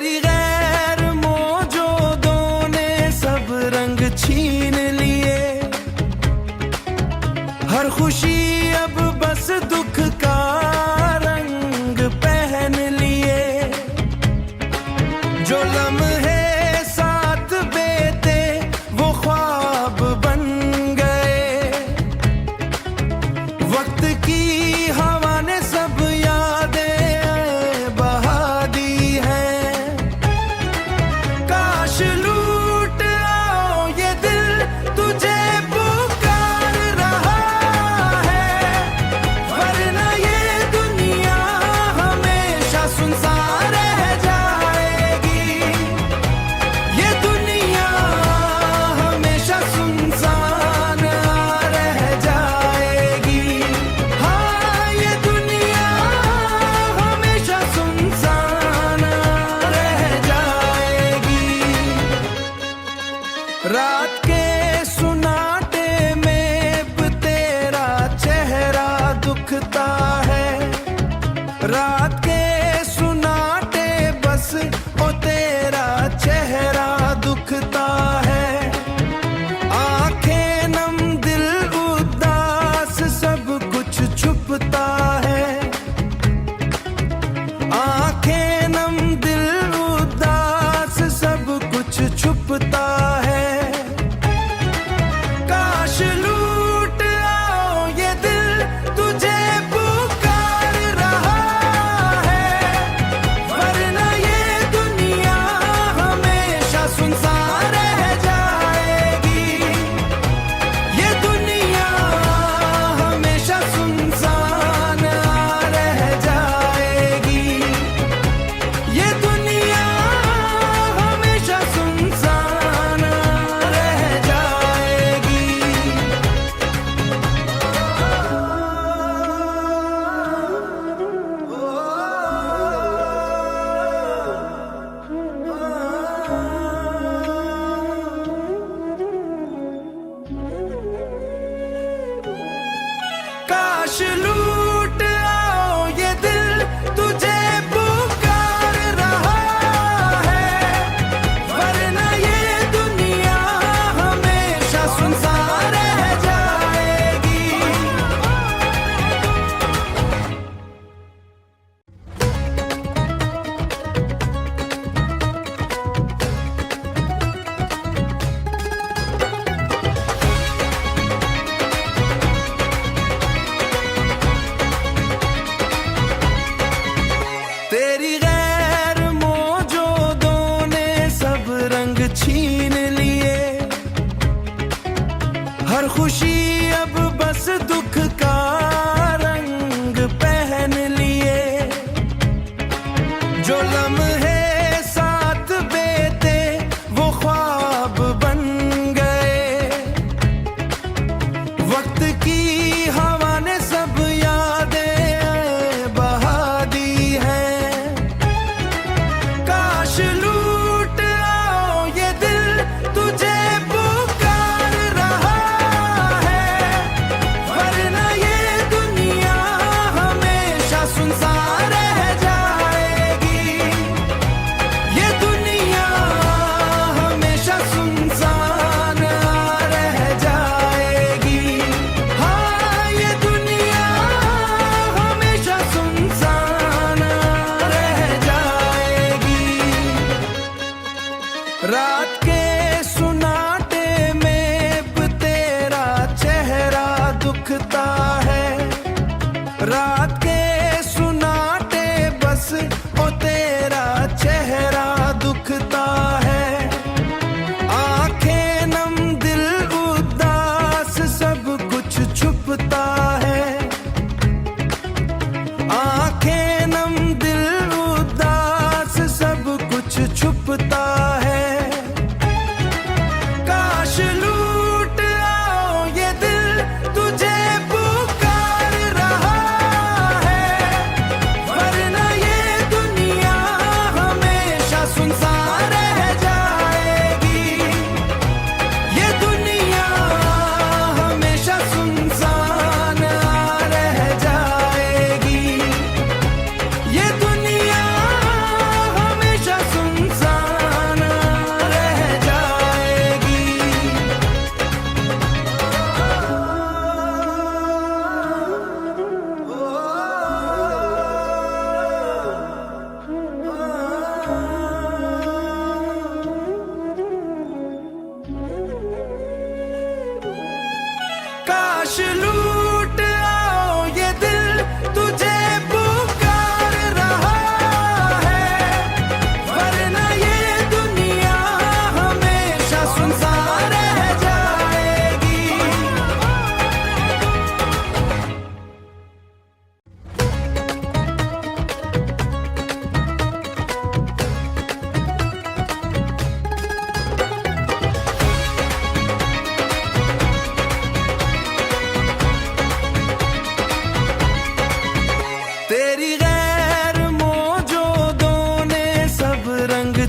तेरी गैर मौजूदों ने सब रंग छीन लिए, हर खुशी अब बस दुख का रंग पहन लिए। जो लम्हे साथ बीते वो ख्वाब बन गए, वक्त की हवा ने सब यादें बहा दी हैं। काश लूट आओ ये दिल तुझे पुकार रहा है, वरना ये दुनिया हमेशा सुनसान रह जाएगी। ये दुनिया हमेशा सुनसान रह जाएगी। हाँ, ये दुनिया हमेशा सुनसान रह जाएगी। रात के सुनाटे में अब तेरा चेहरा दुखता है, रात के सुनाटे बस ओ तेरा चेहरा दुखता है। आंखें नम दिल उदास सब कुछ छुपता है, आंखें नम दिल उदास सब कुछ छुपता है। काश लूट आओ ये दिल तुझे पुकार रहा है, वरना ये दुनिया हमेशा सुनसान रह जाएगी। ये दुनिया हमेशा सुनसान रह जाएगी। ये दुनिया हमेशा सुनसान रह जाएगी। काश लूट आओ ये दिल तुझे पुकार रहा है, वरना ये दुनिया हमेशा सुनसान रह जाएगी। तेरी गैर मौजूदों ने सब रंग छीन लिए, हर खुशी अब बस दुख का रंग पहन लिए। जो लम्हे साथ बीते वो ख्वाब बन गए, वक्त की हवा ने सब यादें बहा दी हैं। काश लूट आओ ये दिल तुझे पुकार रहा है, वरना ये दुनिया हमेशा सुनसान रह जाएगी। ये दुनिया हमेशा सुनसान रह जाएगी। हाँ, ये दुनिया हमेशा सुनसान रह जाएगी। रात के सुनाटे में अब तेरा चेहरा दुखता है, रात के सुनाटे बस ओ तेरा चेहरा दुखता है। आंखें नम दिल उदास सब कुछ छुपता है, आंखें नम दिल उदास सब कुछ छुपता है।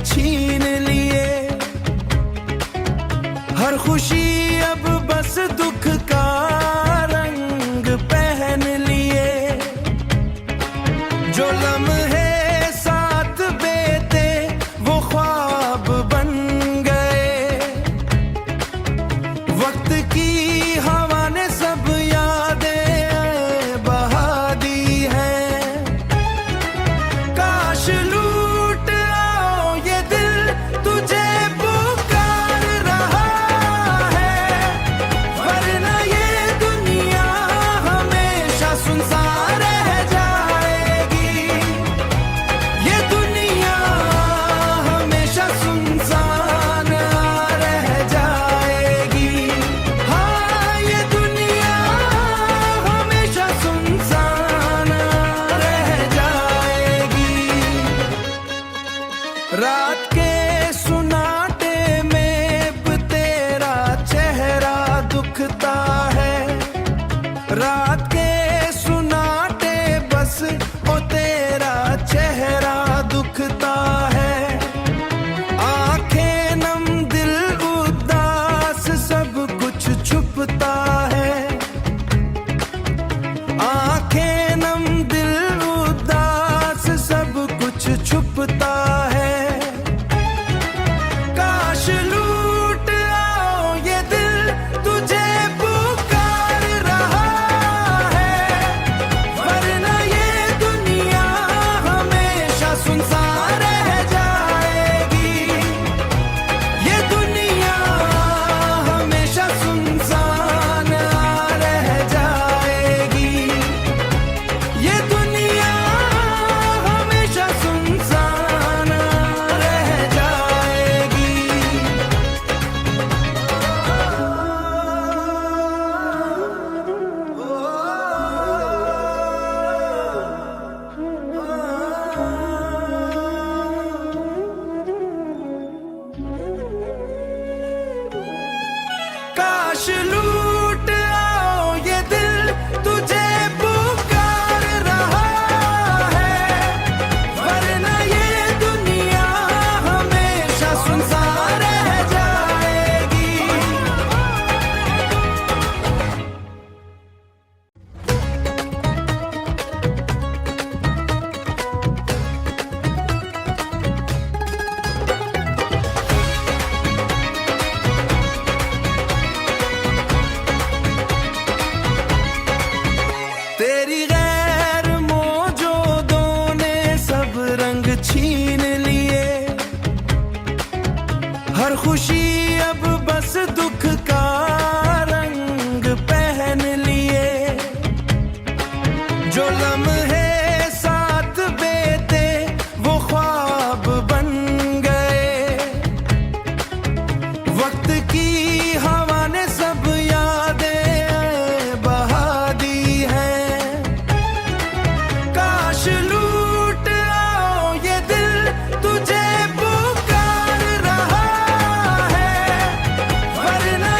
छीन लिए। हर खुशी अब बस दुख का रंग पहन लिए। जो लम्हे साथ बीते वो ख्वाब बन गए। वक्त की हवा ने सब यादें बहा दी हैं। काश लूट आओ ये दिल तुझे पुकार रहा है, वरना ये दुनिया हमेशा सुनसान रह जाएगी। ये दुनिया हमेशा सुनसान रह जाएगी। हाँ, ये दुनिया हमेशा सुनसान रह जाएगी। रात के सुनाटे में अब तेरा चेहरा दुखता है। रात के सुनाटे बस ओ तेरा चेहरा दुखता है। आंखें नम दिल उदास सब कुछ छुपता है। आंखें नम दिल उदास सब कुछ छुपता है। काश लूट आओ ये दिल तुझे पुकार रहा है, वरना ये दुनिया हमेशा सुनसान रह जाएगी। ये दुनिया हमेशा सुनसान रह जाएगी। ये दुनिया हमेशा सुनसान रह जाएगी। काश लूट आओ ये दिल तुझे पुकार रहा है, वरना ये दुनिया हमेशा सुनसान रह जाएगी। तेरी गैर मौजूदों ने सब रंग छीन लिए। हर खुशी अब बस दुख का रंग पहन लिए। जो लम्हे साथ बीते वो ख्वाब बन गए। वक्त की हवा ने सब यादें बहा दी हैं। काश लूट आओ ये दिल तुझे पुकार रहा है, वरना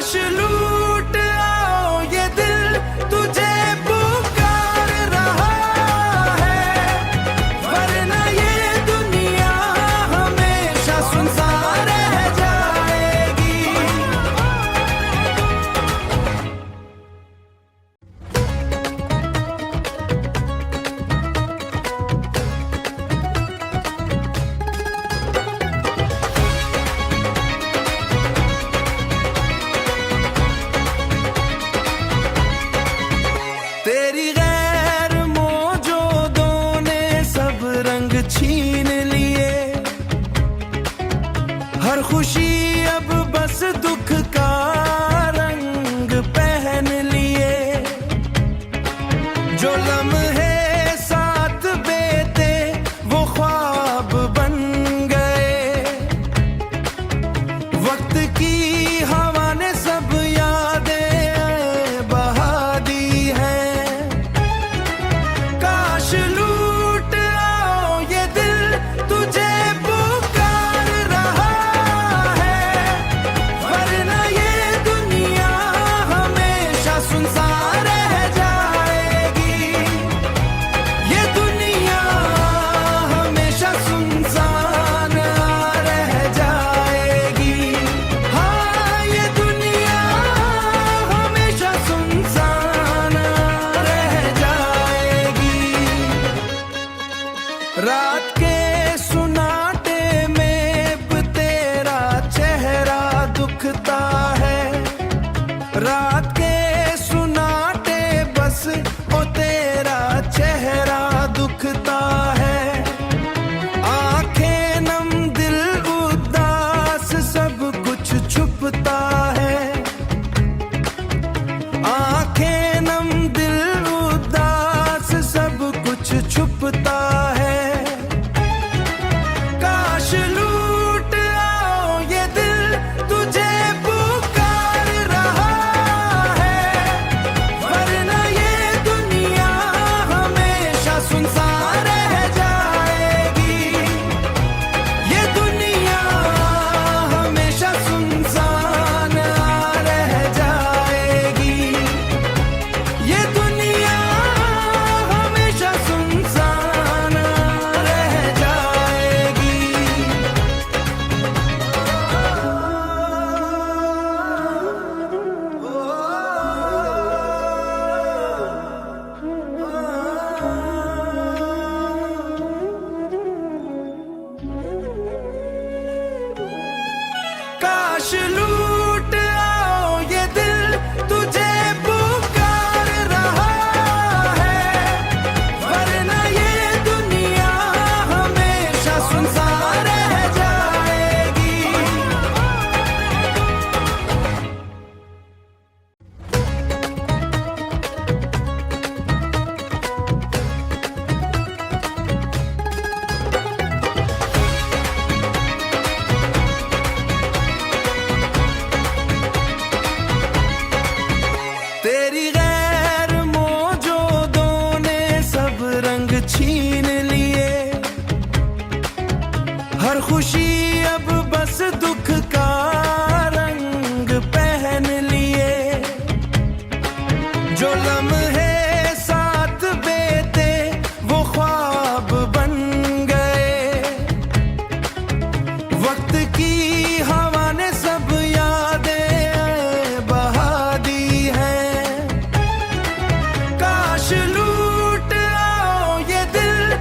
काश लूट आओ ये दिल तुझे पुकार रहा है, वरना ये दुनिया हमेशा सुनसान रह जाएगी। तेरी गैर मौजूदों ने सब रंग छीन लिए, हर खुशी अब बस दुख का रंग पहन लिए। जो लम्हे साथ बीते वो ख्वाब बन गए, वक्त की हवा ने सब यादें बहा दी हैं। काश लूट आओ ये दिल तुझे पुकार रहा है, वरना ये दुनिया हमेशा सुनसान रह जाएगी। ये दुनिया हमेशा सुनसान रह जाएगी। हाँ, ये दुनिया हमेशा सुनसान रह जाएगी। रात के सुनाटे में अब तेरा चेहरा दुखता है, रात के सुनाटे बस ओ तेरा चेहरा दुखता है। आंखें नम दिल उदास सब कुछ छुपता है, आंखें नम दिल उदास सब कुछ छुपता है। काश लूट आओ ये दिल तुझे पुकार रहा है, वरना ये दुनिया हमेशा सुनसान रह जाएगी। ये दुनिया हमेशा सुनसान रह जाएगी। ये दुनिया हमेशा सुनसान रह जाएगी। काश लूट आओ ये दिल तुझे पुकार रहा है, वरना ये दुनिया हमेशा सुनसान रह जाएगी। तेरी गैर मौजूदों ने सब रंग छीन लिए, हर खुशी अब बस दुख का रंग पहन लिए। जो लम्हे साथ बीते वो ख्वाब बन गए, वक्त की हवा ने सब यादें बहा दी हैं। काश लूट आओ ये दिल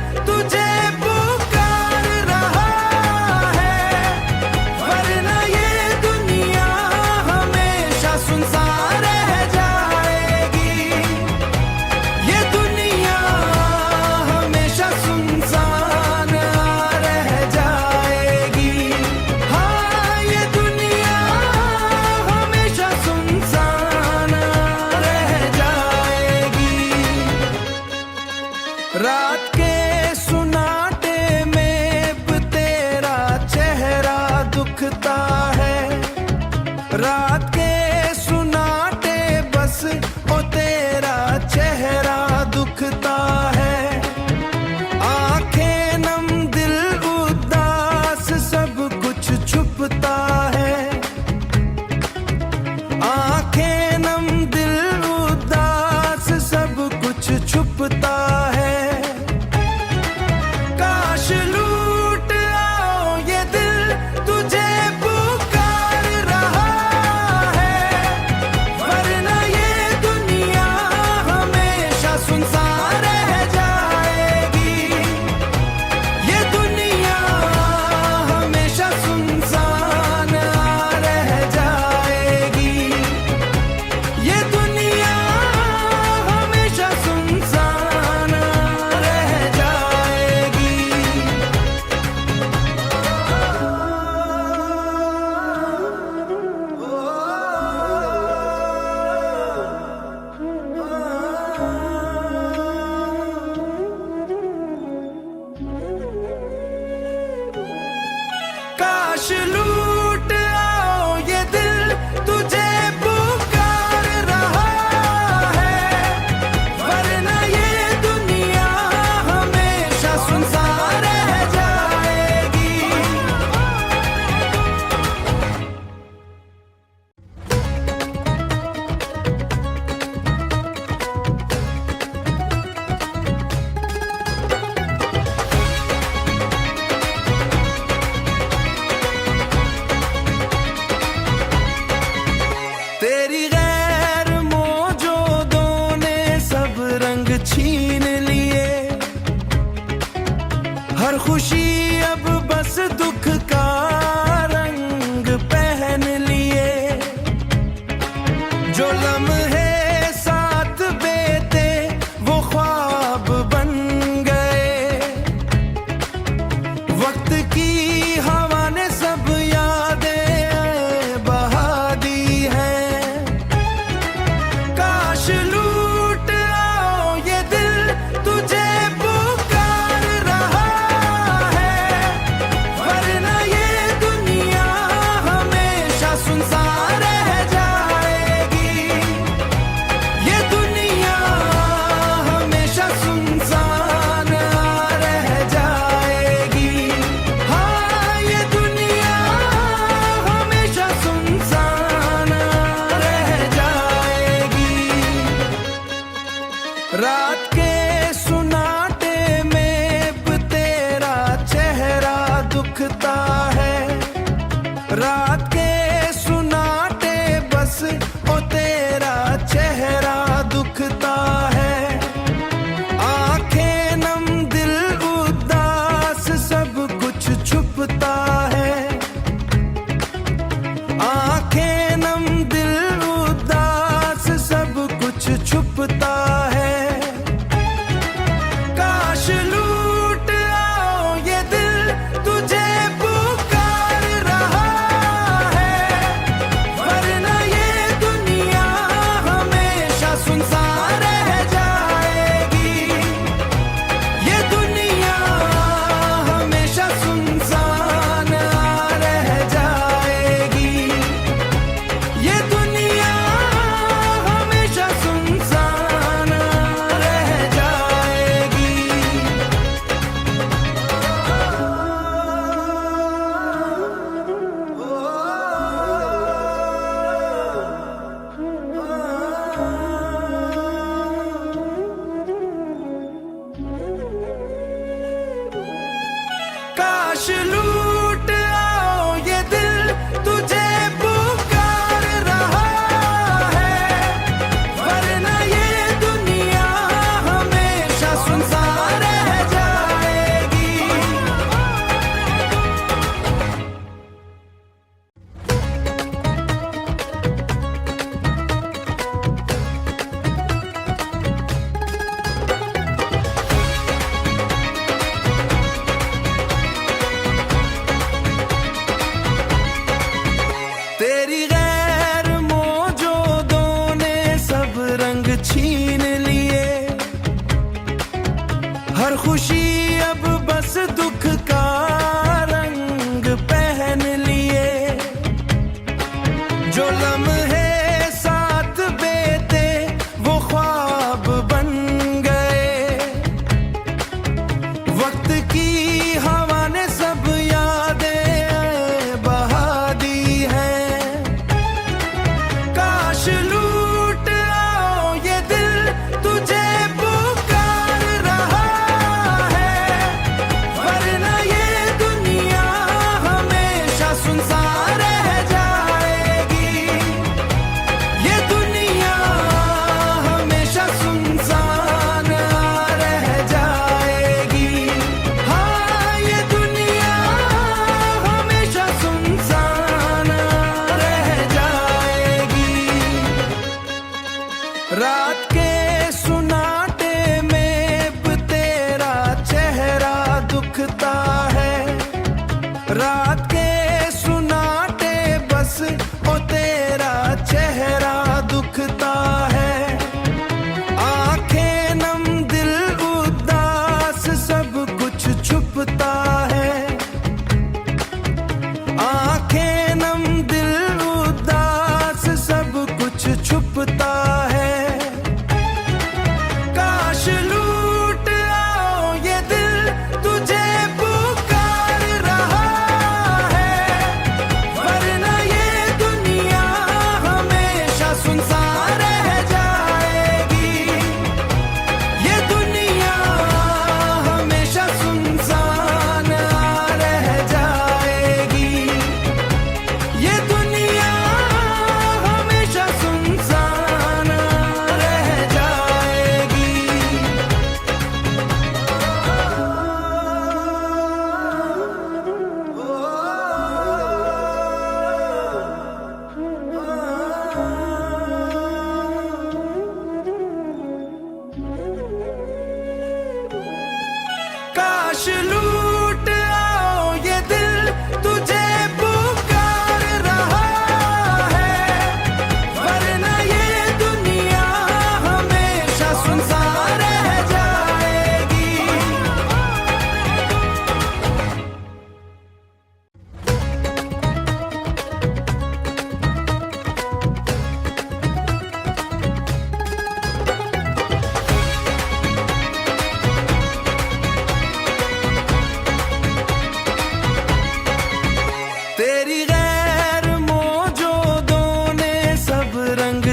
छीन लिए। हर खुशी अब बस दुख का रंग पहन लिए। जो लम्हे साथ बीते वो ख्वाब बन गए। वक्त की हवा ने सब यादें बहा दी हैं। काश लूट आओ ये दिल तुझे पुकार रहा है, वरना ये दुनिया हमेशा सुनसान रह जाएगी। ये दुनिया हमेशा सुनसान रह जाएगी। हाँ, ये दुनिया हमेशा सुनसान रह जाएगी। रात के सुनाटे में अब तेरा चेहरा दुखता है। रात के सुनाटे बस ओ तेरा चेहरा दुखता है। आंखें नम दिल उदास सब कुछ छुपता है। आंखें नम दिल उदास सब कुछ छुपता है। काश लूट आओ ये दिल तुझे पुकार रहा है, वरना ये दुनिया हमेशा सुनसान रह जाएगी। ये दुनिया हमेशा सुनसान रह जाएगी। ये दुनिया हमेशा सुनसान रह जाएगी। काश लूट आओ ये दिल तुझे पुकार रहा है, वरना ये दुनिया हमेशा सुनसान रह जाएगी। तेरी गैर मौजूदों ने सब रंग छीन लिए। हर खुशी अब बस दुख का रंग पहन लिए। जो लम्हे साथ बीते वो ख्वाब बन गए। वक्त की हवा ने सब यादें बहा दी हैं। काश लूट आओ ये दिल तुझे पुकार रहा है, वरना ये दुनिया हमेशा सुनसान रह जाएगी।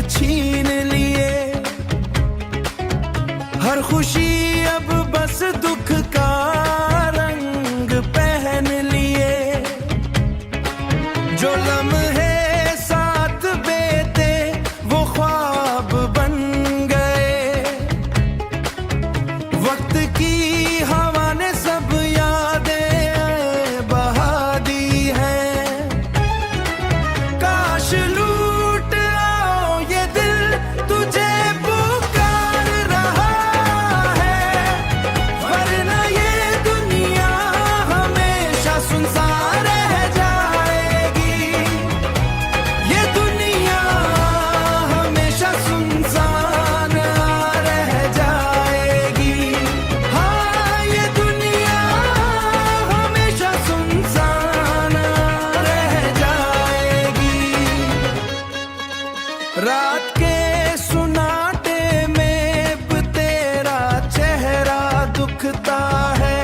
छीन लिए। हर खुशी अब बस दुख का रंग पहन लिए। जो लम्हे साथ बीते वो ख्वाब बन गए। वक्त की हवा ने सब यादें बहा दी हैं। काश लूट आओ ये दिल तुझे पुकार रहा है, वरना ये दुनिया हमेशा सुनसान रह जाएगी। ये दुनिया हमेशा सुनसान रह जाएगी। हाँ, ये दुनिया हमेशा सुनसान रह जाएगी। रात के सुनाटे में अब तेरा चेहरा दुखता है।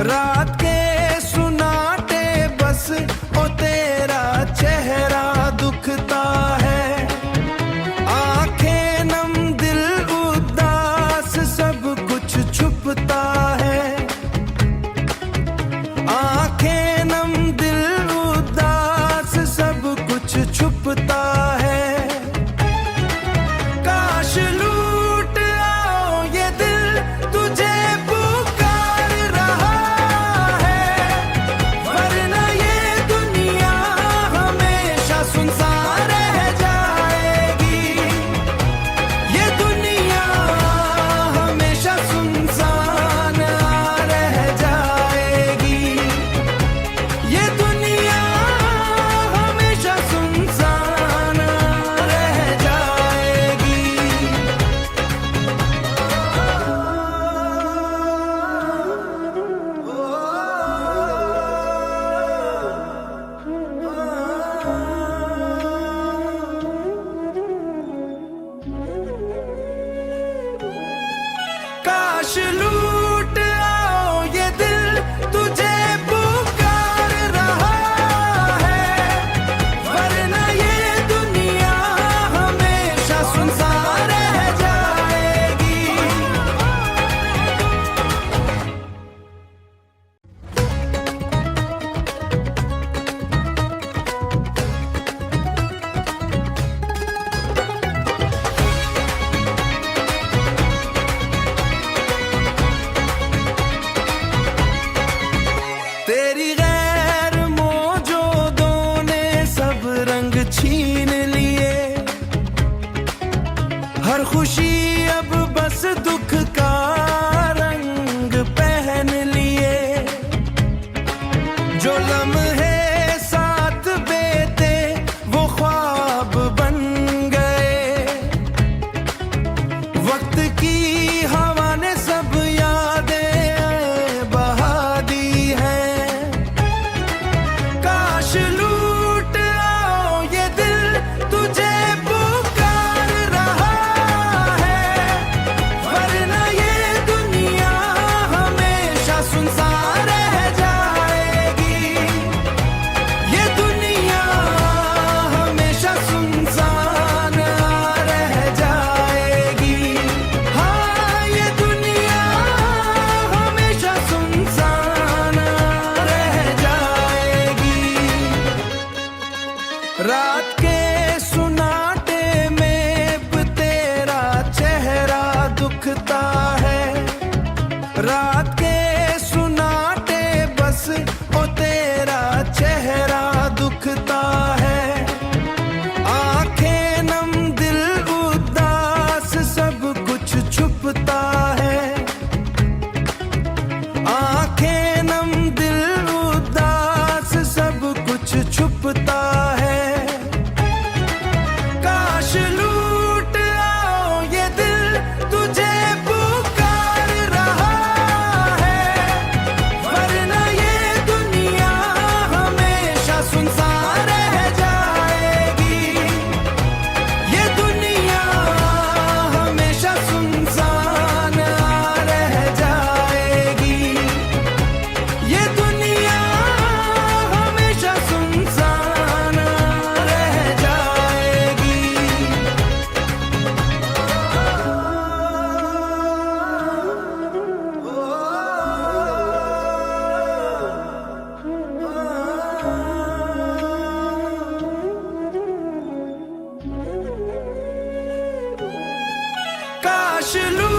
रात के सुनाटे बस ओ तेरा चेहरा दुखता है। आंखें नम दिल उदास सब कुछ छुपता है। आंखें नम दिल उदास सब कुछ छुपता है। काश लूट आओ ये दिल तुझे पुकार रहा है, वरना ये दुनिया हमेशा सुनसान रह जाएगी। ये दुनिया हमेशा सुनसान रह जाएगी। ये दुनिया हमेशा सुनसान रह जाएगी। काश लूट आओ ये दिल तुझे पुकार रहा है, वरना ये दुनिया हमेशा सुनसान रह जाएगी। तेरी गैर मौजूदों ने सब रंग छीन लिए। हर खुशी अब बस दुख का रंग पहन लिए। जो लम्हे साथ बीते वो ख्वाब बन गए। वक्त की हवा ने सब यादें बहा दी हैं। काश लूट आओ ये दिल तुझे पुकार रहा है, वरना ये दुनिया हमेशा सुनसान रह जाएगी। ये दुनिया हमेशा सुनसान रह जाएगी। हाँ, ये दुनिया हमेशा सुनसान रह जाएगी। रात के सुनाटे में अब तेरा चेहरा दुखता है। रात के सुनाटे बस ओ तेरा चेहरा दुखता है। आंखें नम दिल उदास सब कुछ छुपता है। आंखें नम दिल उदास सब कुछ छुपता है। तलाश लूं